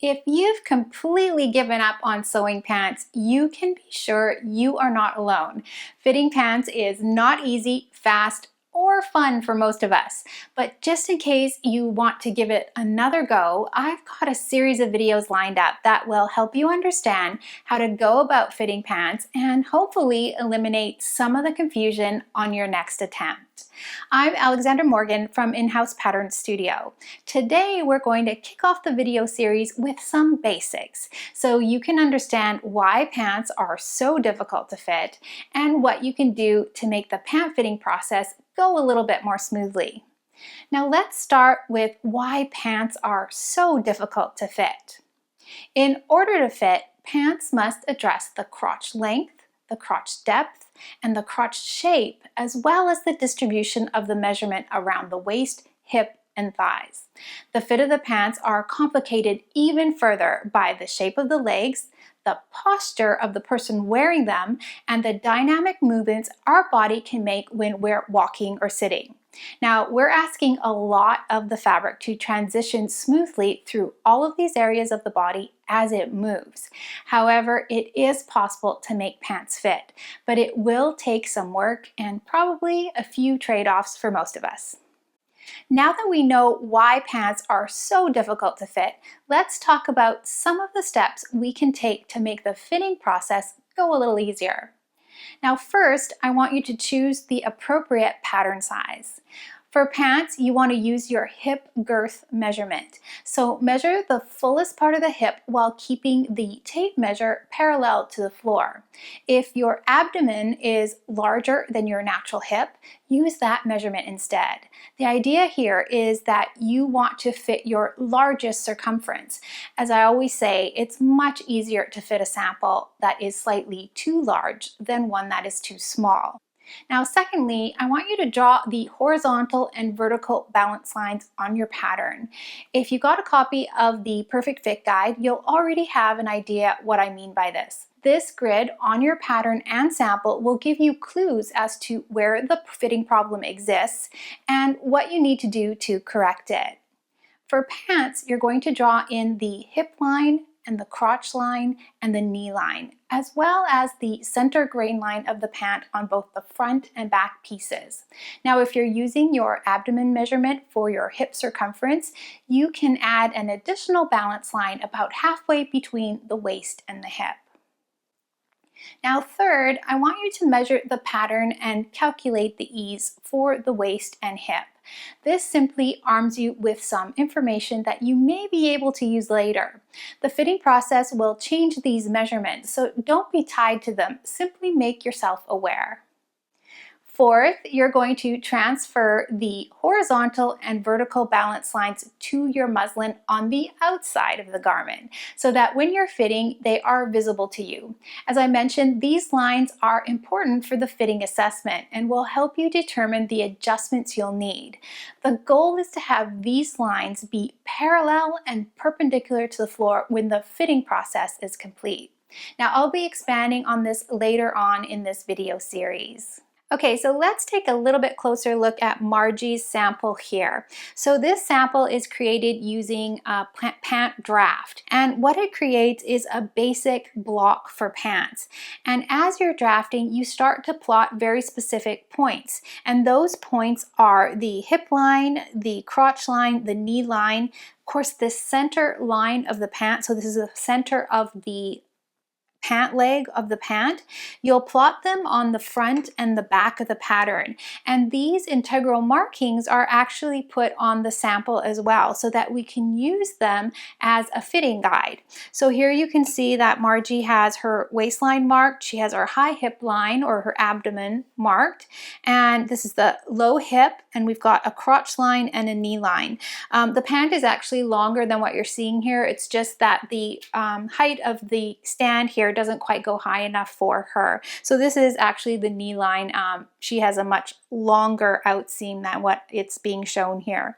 If you've completely given up on sewing pants, you can be sure you are not alone. Fitting pants is not easy, fast, or fun for most of us. But just in case you want to give it another go, I've got a series of videos lined up that will help you understand how to go about fitting pants and hopefully eliminate some of the confusion on your next attempt. I'm Alexandra Morgan from In-House Pattern Studio. Today we're going to kick off the video series with some basics so you can understand why pants are so difficult to fit and what you can do to make the pant fitting process go a little bit more smoothly. Now let's start with why pants are so difficult to fit. In order to fit, pants must address the crotch length, the crotch depth, and the crotch shape, as well as the distribution of the measurement around the waist, hip, and thighs. The fit of the pants are complicated even further by the shape of the legs, the posture of the person wearing them, and the dynamic movements our body can make when we're walking or sitting. Now, we're asking a lot of the fabric to transition smoothly through all of these areas of the body as it moves. However, it is possible to make pants fit, but it will take some work and probably a few trade-offs for most of us. Now that we know why pants are so difficult to fit, let's talk about some of the steps we can take to make the fitting process go a little easier. Now first, I want you to choose the appropriate pattern size. For pants, you want to use your hip girth measurement. So measure the fullest part of the hip while keeping the tape measure parallel to the floor. If your abdomen is larger than your natural hip, use that measurement instead. The idea here is that you want to fit your largest circumference. As I always say, it's much easier to fit a sample that is slightly too large than one that is too small. Now, secondly, I want you to draw the horizontal and vertical balance lines on your pattern. If you got a copy of the Perfect Fit Guide, you'll already have an idea what I mean by this. This grid on your pattern and sample will give you clues as to where the fitting problem exists and what you need to do to correct it. For pants, you're going to draw in the hip line and the crotch line and the knee line, as well as the center grain line of the pant on both the front and back pieces. Now, if you're using your abdomen measurement for your hip circumference, you can add an additional balance line about halfway between the waist and the hip. Now third, I want you to measure the pattern and calculate the ease for the waist and hip. This simply arms you with some information that you may be able to use later. The fitting process will change these measurements, so don't be tied to them. Simply make yourself aware. Fourth, you're going to transfer the horizontal and vertical balance lines to your muslin on the outside of the garment so that when you're fitting, they are visible to you. As I mentioned, these lines are important for the fitting assessment and will help you determine the adjustments you'll need. The goal is to have these lines be parallel and perpendicular to the floor when the fitting process is complete. Now, I'll be expanding on this later on in this video series. Okay, so let's take a little bit closer look at Margies Sample here. So this sample is created using a pant draft, and what it creates is a basic block for pants. And as you're drafting, you start to plot very specific points, and those points are the hip line, the crotch line, the knee line, of course the center line of the pant. So this is the center of the pant leg of the pant. You'll plot them on the front and the back of the pattern, and these integral markings are actually put on the sample as well so that we can use them as a fitting guide. So here you can see that Margie has her waistline marked, she has her high hip line or her abdomen marked, and this is the low hip, and we've got a crotch line and a knee line. The pant is actually longer than what you're seeing here. It's just that the height of the stand here here doesn't quite go high enough for her. So this is actually the knee line. She has a much longer outseam than what it's being shown here.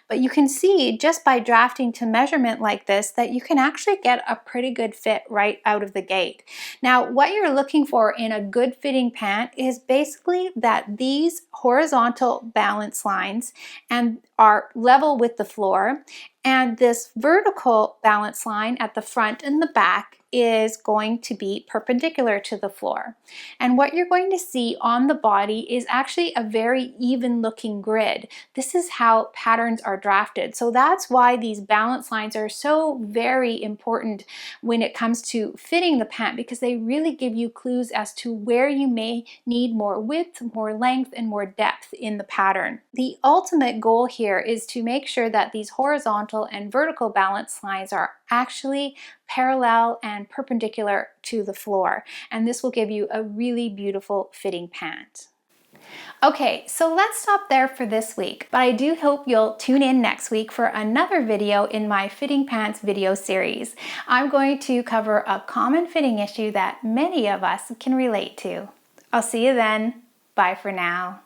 But you can see just by drafting to measurement like this that you can actually get a pretty good fit right out of the gate. Now, what you're looking for in a good fitting pant is basically that these horizontal balance lines and are level with the floor, and this vertical balance line at the front and the back is going to be perpendicular to the floor. And what you're going to see on the body is actually a very even looking grid. This is how patterns are drafted. So that's why these balance lines are so very important when it comes to fitting the pant, because they really give you clues as to where you may need more width, more length, and more depth in the pattern. The ultimate goal here is to make sure that these horizontal and vertical balance lines are actually parallel and perpendicular to the floor, and this will give you a really beautiful fitting pant. Okay, so let's stop there for this week, but I do hope you'll tune in next week for another video in my fitting pants video series. I'm going to cover a common fitting issue that many of us can relate to. I'll see you then. Bye for now.